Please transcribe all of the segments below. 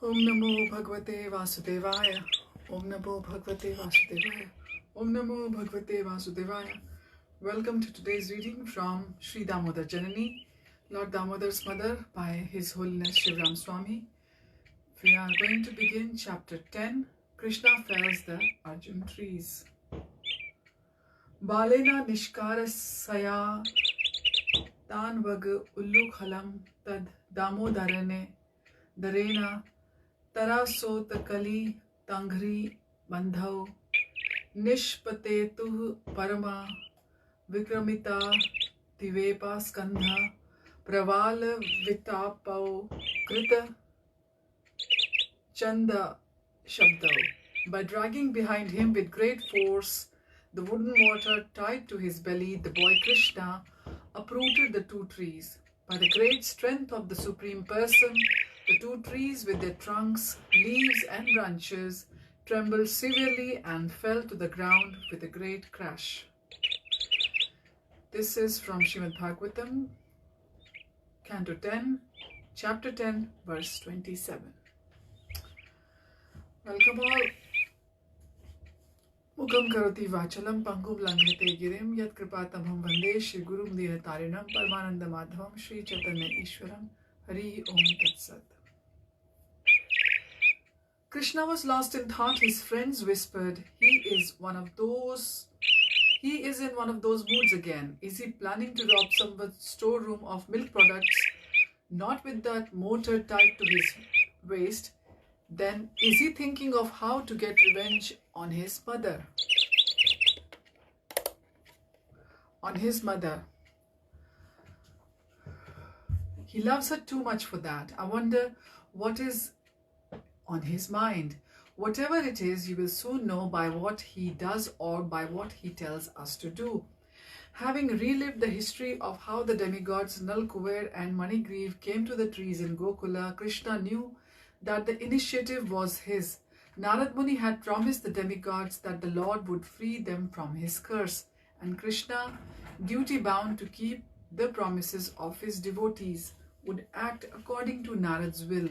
Om Namo Bhagavate Vasudevaya. Om Namo Bhagavate Vasudevaya. Om Namo Bhagavate Vasudevaya. Welcome to today's reading from Sri Damodara Janani, Lord Damodar's mother, by His Holiness Sivarama Swami. We are going to begin chapter 10. Krishna fells the Arjuna trees. Balena Nishkarasaya Tanvag Ullukhalam Tad Damodarane Darena Tarasot Kali Tanghri Bandhav Nishpatetu Parama Vikramita Divepa Skandha Pravala Vitapau Krita Chanda Shabdav. By dragging behind him with great force the wooden mortar tied to his belly, the boy Krishna uprooted the two trees. By the great strength of the Supreme Person, the two trees with their trunks, leaves and branches trembled severely and fell to the ground with a great crash. This is from Srimad Bhagavatam, Canto 10, Chapter 10, verse 27. Welcome all. Mukam karoti vachalam pangum langhate girim yat kripatamham vande Shri Gurum Dinatarinam Paramananda Madhavam Shri Chaitanya Ishwaram Hari Om Tat Sat. Krishna was lost in thought. His friends whispered, He is in one of those moods again. Is he planning to rob some storeroom of milk products, not with that motor tied to his waist? Then is he thinking of how to get revenge on his mother? He loves her too much for that. I wonder what is on his mind. Whatever it is, you will soon know by what he does or by what he tells us to do. Having relived the history of how the demigods Nal Kuber and Manigriv came to the trees in Gokula, Krishna knew that the initiative was his. Narad Muni had promised the demigods that the Lord would free them from his curse, and Krishna, duty-bound to keep the promises of his devotees, would act according to Narad's will.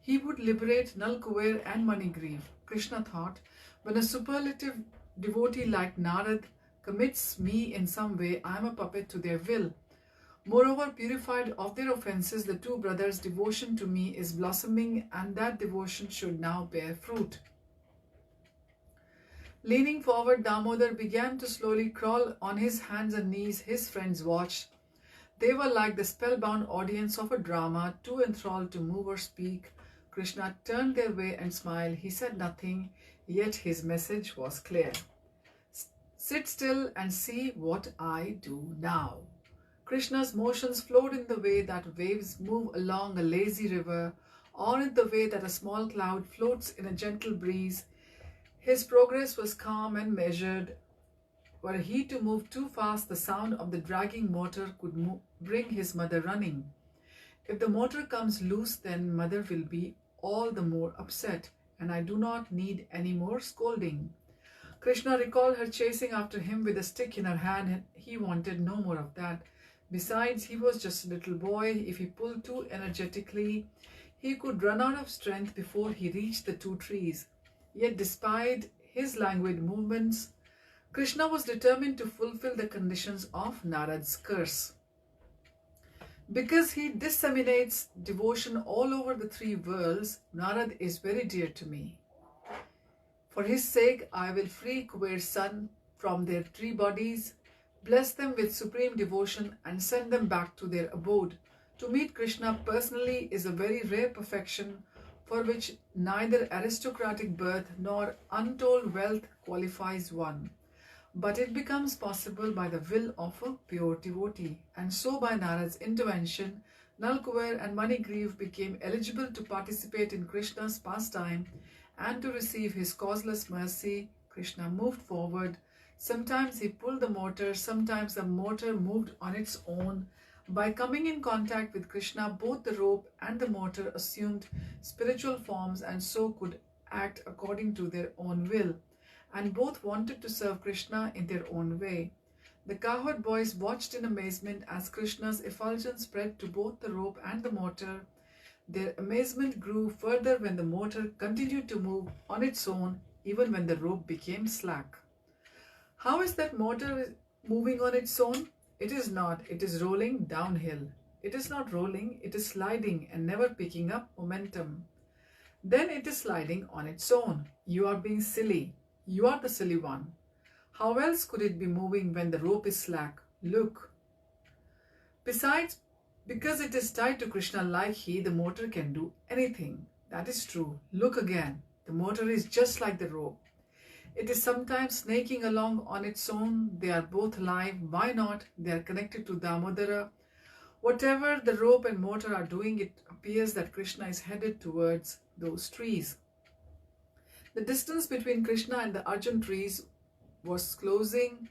He would liberate Nal Kuber and Manigriv. Krishna thought, when a superlative devotee like Narad commits me in some way, I am a puppet to their will. Moreover, purified of their offences, the two brothers' devotion to me is blossoming, and that devotion should now bear fruit. Leaning forward, Damodar began to slowly crawl on his hands and knees. His friends watched. They were like the spellbound audience of a drama, too enthralled to move or speak. Krishna turned their way and smiled. He said nothing, yet his message was clear. Sit still and see what I do now. Krishna's motions flowed in the way that waves move along a lazy river, or in the way that a small cloud floats in a gentle breeze. His progress was calm and measured. Were he to move too fast, the sound of the dragging motor could bring his mother running. If the motor comes loose, then mother will be all the more upset, and I do not need any more scolding. Krishna recalled her chasing after him with a stick in her hand, and he wanted no more of that. Besides, he was just a little boy. If he pulled too energetically, he could run out of strength before he reached the two trees. Yet despite his languid movements, Krishna was determined to fulfill the conditions of Narad's curse. Because he disseminates devotion all over the three worlds, Narad is very dear to me. For his sake, I will free Kuber's son from their tree bodies, bless them with supreme devotion, and send them back to their abode. To meet Krishna personally is a very rare perfection for which neither aristocratic birth nor untold wealth qualifies one. But it becomes possible by the will of a pure devotee. And so by Narad's intervention, Nal Kuber and Manigriv became eligible to participate in Krishna's pastime and to receive his causeless mercy. Krishna moved forward. Sometimes he pulled the motor, sometimes the motor moved on its own. By coming in contact with Krishna, both the rope and the motor assumed spiritual forms and so could act according to their own will. And both wanted to serve Krishna in their own way. The cowherd boys watched in amazement as Krishna's effulgence spread to both the rope and the motor. Their amazement grew further when the motor continued to move on its own even when the rope became slack. How is that motor moving on its own? It is not. It is rolling downhill. It is not rolling. It is sliding and never picking up momentum. Then it is sliding on its own. You are being silly. You are the silly one. How else could it be moving when the rope is slack? Look. Besides, because it is tied to Krishna like he, the motor can do anything. That is true. Look again. The motor is just like the rope. It is sometimes snaking along on its own. They are both alive. Why not? They are connected to Damodara. Whatever the rope and motor are doing, it appears that Krishna is headed towards those trees. The distance between Krishna and the Arjuna trees was closing.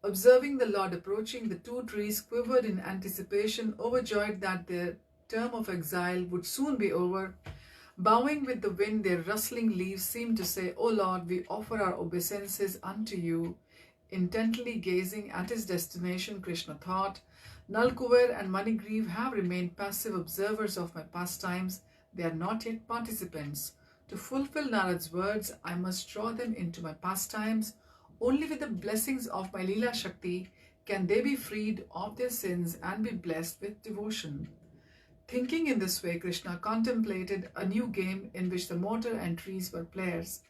Observing the Lord approaching, the two trees quivered in anticipation, overjoyed that their term of exile would soon be over. Bowing with the wind, their rustling leaves seemed to say, O Lord, we offer our obeisances unto you. Intently gazing at his destination, Krishna thought, Nalkuver and Manigriv have remained passive observers of my pastimes. They are not yet participants. To fulfill Narad's words, I must draw them into my pastimes. Only with the blessings of my Leela Shakti can they be freed of their sins and be blessed with devotion. Thinking in this way, Krishna contemplated a new game in which the motor and trees were players.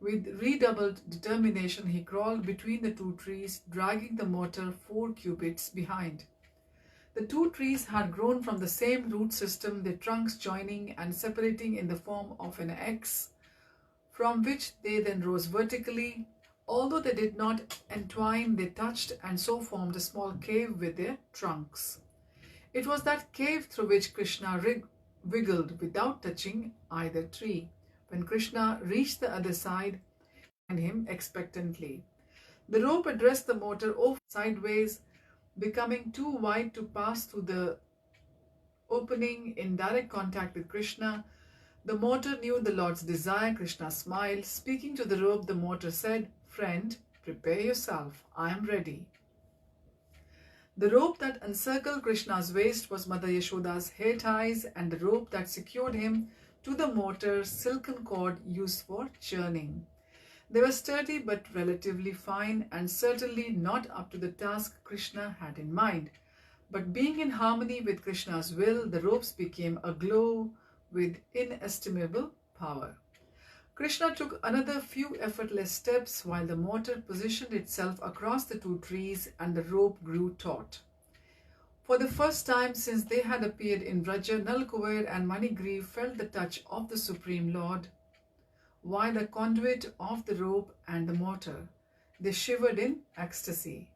With redoubled determination, he crawled between the two trees, dragging the motor 4 cubits behind. The two trees had grown from the same root system, their trunks joining and separating in the form of an X, from which they then rose vertically. Although they did not entwine, they touched and so formed a small cave with their trunks. It was that cave through which Krishna wiggled without touching either tree. When Krishna reached the other side, and him expectantly. The rope addressed the motor over sideways, becoming too wide to pass through the opening in direct contact with Krishna. The motor knew the Lord's desire. Krishna smiled. Speaking to the rope, the motor said, Friend, prepare yourself. I am ready. The rope that encircled Krishna's waist was Mother Yashoda's hair ties, and the rope that secured him to the motor, silken cord used for churning. They were sturdy but relatively fine, and certainly not up to the task Krishna had in mind. But being in harmony with Krishna's will, the ropes became aglow with inestimable power. Krishna took another few effortless steps while the motor positioned itself across the two trees and the rope grew taut. For the first time since they had appeared in Vraja, Nalkuver and Manigriv felt the touch of the Supreme Lord. While the conduit of the rope and the motor, they shivered in ecstasy.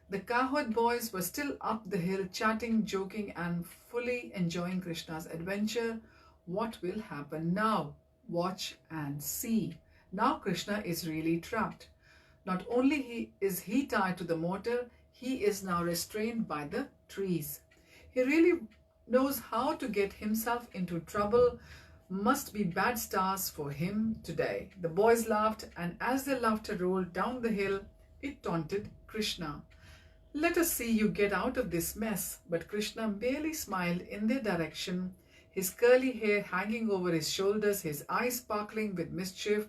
The cowherd boys were still up the hill, chatting, joking, and fully enjoying Krishna's adventure. What will happen now? Watch and see. Now Krishna is really trapped. Not only is he tied to the motor, he is now restrained by the trees. He really knows how to get himself into trouble. Must be bad stars for him today. The boys laughed, and as their laughter rolled down the hill, it taunted Krishna. Let us see you get out of this mess. But Krishna merely smiled in their direction, his curly hair hanging over his shoulders, his eyes sparkling with mischief.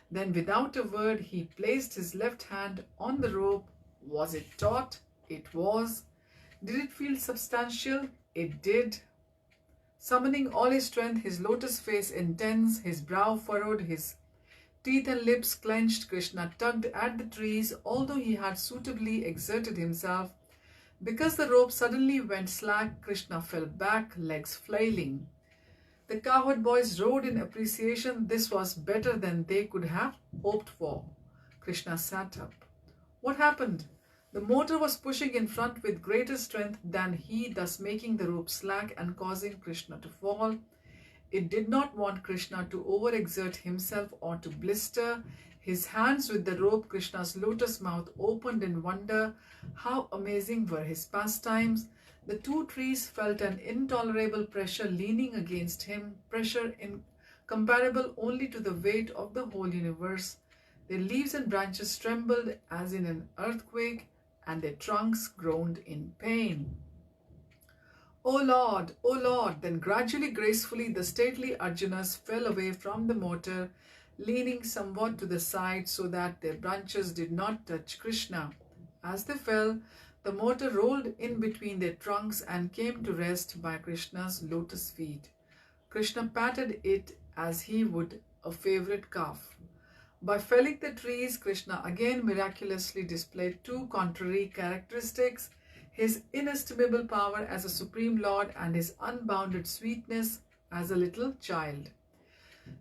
Then without a word, he placed his left hand on the rope. Was it taut? It was. Did it feel substantial? It did. Summoning all his strength, his lotus face intense, his brow furrowed, his teeth and lips clenched, Krishna tugged at the trees, although he had suitably exerted himself. Because the rope suddenly went slack, Krishna fell back, legs flailing. The cowherd boys roared in appreciation. This was better than they could have hoped for. Krishna sat up. What happened? The motor was pushing in front with greater strength than he, thus making the rope slack and causing Krishna to fall. It did not want Krishna to overexert himself or to blister. His hands with the rope, Krishna's lotus mouth opened in wonder. How amazing were his pastimes! The two trees felt an intolerable pressure leaning against him, pressure incomparable only to the weight of the whole universe. Their leaves and branches trembled as in an earthquake, and their trunks groaned in pain. O Lord! Then gradually, gracefully, the stately Arjunas fell away from the mortar, leaning somewhat to the side so that their branches did not touch Krishna. As they fell, the mortar rolled in between their trunks and came to rest by Krishna's lotus feet. Krishna patted it as he would a favorite calf. By felling the trees, Krishna again miraculously displayed two contrary characteristics: his inestimable power as a supreme lord and his unbounded sweetness as a little child.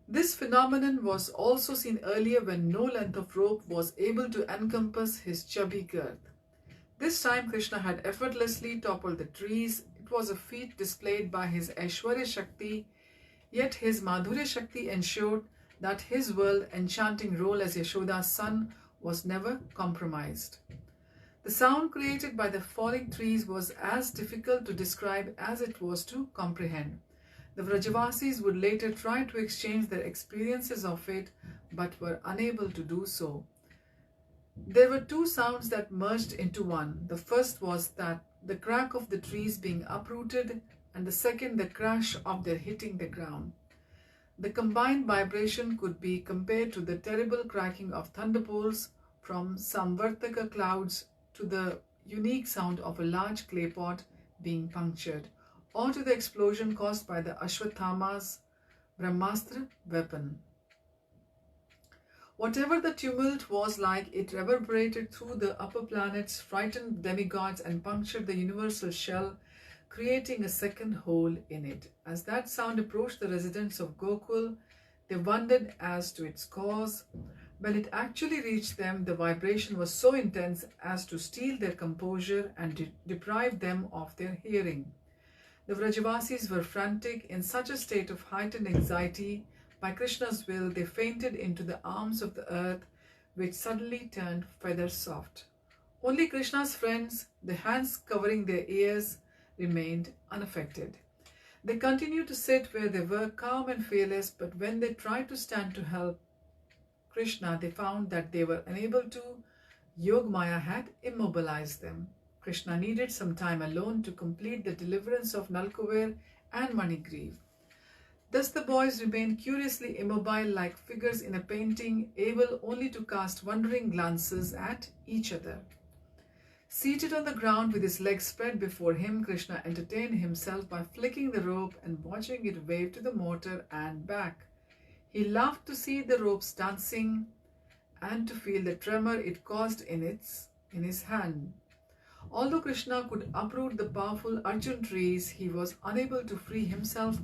This phenomenon was also seen earlier when no length of rope was able to encompass his chubby girth. This time Krishna had effortlessly toppled the trees. It was a feat displayed by his Aishwarya Shakti, yet his Madhurya Shakti ensured that his world-enchanting role as Yashoda's son was never compromised. The sound created by the falling trees was as difficult to describe as it was to comprehend. The Vrajavasis would later try to exchange their experiences of it, but were unable to do so. There were two sounds that merged into one. The first was that the crack of the trees being uprooted, and the second the crash of their hitting the ground. The combined vibration could be compared to the terrible cracking of thunderbolts from some Vartaka clouds, to the unique sound of a large clay pot being punctured, or to the explosion caused by the Ashwathama's Brahmastra weapon. Whatever the tumult was like, it reverberated through the upper planets, frightened demigods, and punctured the universal shell, creating a second hole in it. As that sound approached the residents of Gokul, they wondered as to its cause. When it actually reached them, the vibration was so intense as to steal their composure and deprive them of their hearing. The Vrajavasis were frantic. In such a state of heightened anxiety, by Krishna's will, they fainted into the arms of the earth, which suddenly turned feather soft. Only Krishna's friends, the hands covering their ears, remained unaffected. They continued to sit where they were, calm and fearless, but when they tried to stand to help Krishna, they found that they were unable to. Yogmaya had immobilized them. Krishna needed some time alone to complete the deliverance of Nalkuver and Manigriv. Thus the boys remained curiously immobile, like figures in a painting, able only to cast wondering glances at each other. Seated on the ground with his legs spread before him, Krishna entertained himself by flicking the rope and watching it wave to the mortar and back. He laughed to see the ropes dancing and to feel the tremor it caused in his hand. Although Krishna could uproot the powerful Arjun trees, he was unable to free himself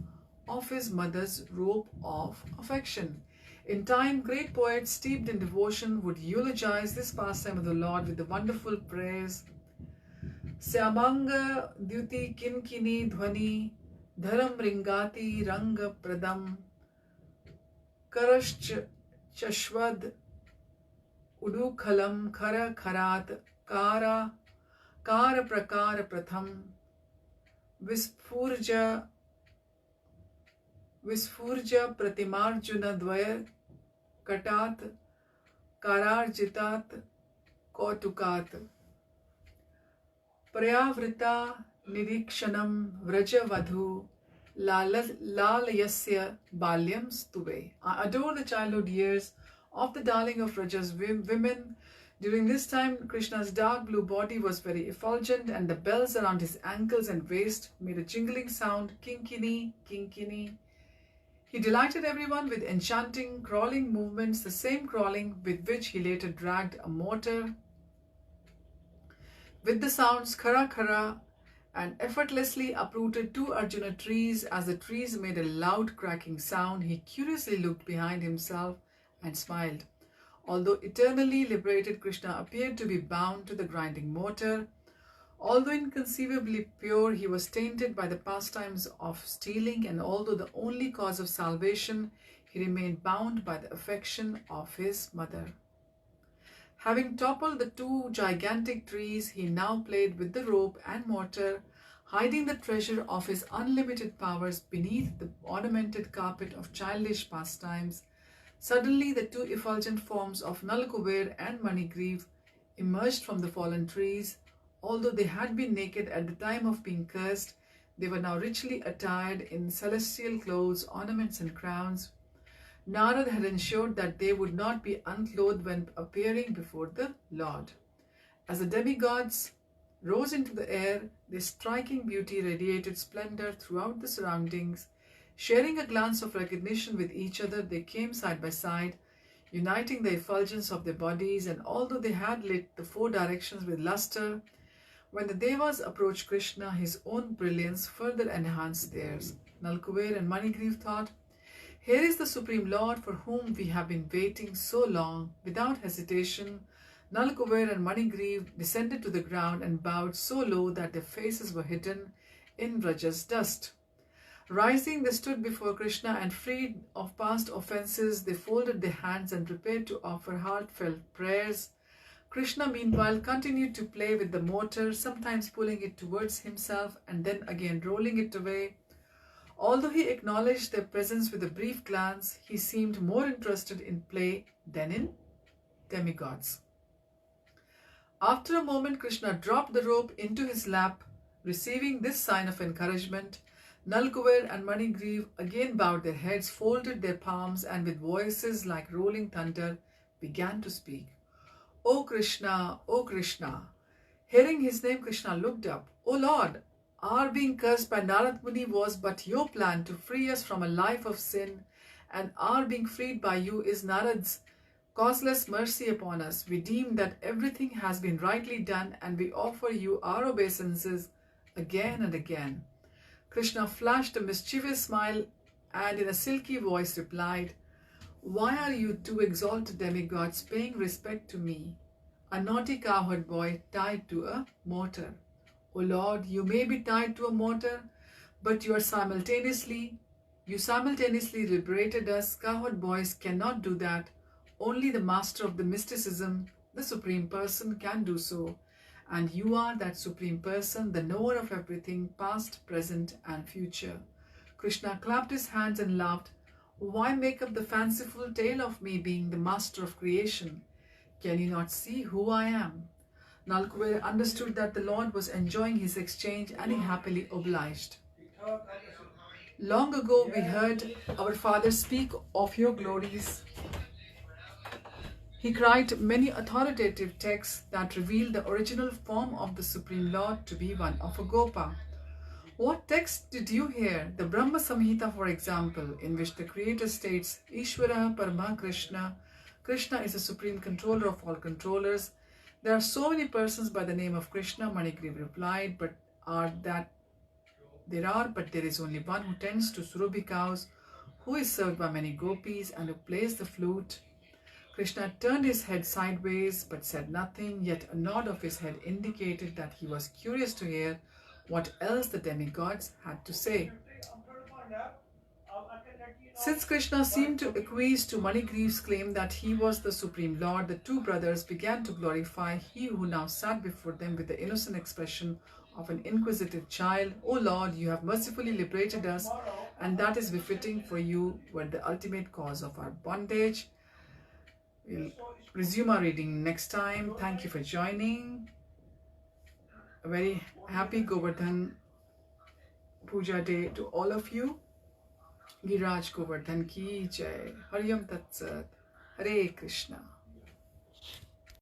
of his mother's rope of affection. In time, great poets steeped in devotion would eulogize this pastime of the Lord with the wonderful prayers: Syamanga Dyuti Kinkini Dhvani Dharam Ringati Ranga Pradam Karashch Chashwad Udukhalam Khara Kharat Kara Kara Prakara Pratham Vispurja Pratimarjuna Dvaya Katat Kararjitat Kautukat Prayavrita Nirikshanam Vrajavadhu Lalayasya Balyam Stube. I adore the childhood years of the darling of Raja's women. During this time, Krishna's dark blue body was very effulgent, and the bells around his ankles and waist made a jingling sound, kinkini, kinkini. He delighted everyone with enchanting crawling movements, the same crawling with which he later dragged a mortar. With the sounds khara khara, and effortlessly uprooted two Arjuna trees. As the trees made a loud cracking sound, he curiously looked behind himself and smiled. Although eternally liberated, Krishna appeared to be bound to the grinding mortar. Although inconceivably pure, he was tainted by the pastimes of stealing, and although the only cause of salvation, he remained bound by the affection of his mother. Having toppled the two gigantic trees, he now played with the rope and mortar, hiding the treasure of his unlimited powers beneath the ornamented carpet of childish pastimes. Suddenly, the two effulgent forms of Nalkuber and Manigriv emerged from the fallen trees. Although they had been naked at the time of being cursed, They were now richly attired in celestial clothes, ornaments and crowns. Narad had ensured that they would not be unclothed when appearing before the Lord. As the demigods rose into the air, their striking beauty radiated splendor throughout the surroundings. Sharing a glance of recognition with each other, they came side by side, uniting the effulgence of their bodies, and although they had lit the four directions with luster, when the Devas approached Krishna, his own brilliance further enhanced theirs. Nalkuver and Manigriv thought, "Here is the Supreme Lord for whom we have been waiting so long." Without hesitation, Nalkuver and Manigriv descended to the ground and bowed so low that their faces were hidden in Vraja's dust. Rising, they stood before Krishna, and freed of past offences, they folded their hands and prepared to offer heartfelt prayers. Krishna, meanwhile, continued to play with the mortar, sometimes pulling it towards himself and then again rolling it away. Although he acknowledged their presence with a brief glance, he seemed more interested in play than in demigods. After a moment, Krishna dropped the rope into his lap. Receiving this sign of encouragement, Nalkuver and Manigriv again bowed their heads, folded their palms, and with voices like rolling thunder began to speak. "O Krishna, O Krishna." Hearing his name, Krishna looked up. "O Lord, our being cursed by Narad Muni was but your plan to free us from a life of sin, and our being freed by you is Narad's causeless mercy upon us. We deem that everything has been rightly done, and we offer you our obeisances again and again." Krishna flashed a mischievous smile and in a silky voice replied, "Why are you two exalted demigods paying respect to me, a naughty cowherd boy tied to a mortar? O Lord, you may be tied to a mortar, but you simultaneously liberated us. Cowherd boys cannot do that. Only the master of the mysticism, the Supreme Person, can do so. And you are that Supreme Person, the knower of everything, past, present, and future." Krishna clapped his hands and laughed. "Why make up the fanciful tale of me being the master of creation? Can you not see who I am?" Nalkuver understood that the Lord was enjoying his exchange, and he happily obliged. "Long ago we heard our father speak of your glories. He cried many authoritative texts that reveal the original form of the Supreme Lord to be one of a Gopa. What text did you hear? The Brahma Samhita, for example, in which the Creator states, Ishvara Parama Krishna. Krishna is the supreme controller of all controllers. There are so many persons by the name of Krishna, Manigriv replied, but there is only one who tends to Surabhi cows, who is served by many gopis, and who plays the flute. Krishna turned his head sideways but said nothing, yet a nod of his head indicated that he was curious to hear what else the demigods had to say. Since Krishna seemed to acquiesce to Manigriv's claim that he was the Supreme Lord, the two brothers began to glorify he who now sat before them with the innocent expression of an inquisitive child. "O Lord, you have mercifully liberated us, and that is befitting, for you were the ultimate cause of our bondage." We'll resume our reading next time. Thank you for joining. A very happy Govardhan Puja Day to all of you. Giraj Govardhan ki jai. Haryam Tat Sat. Hare Krishna.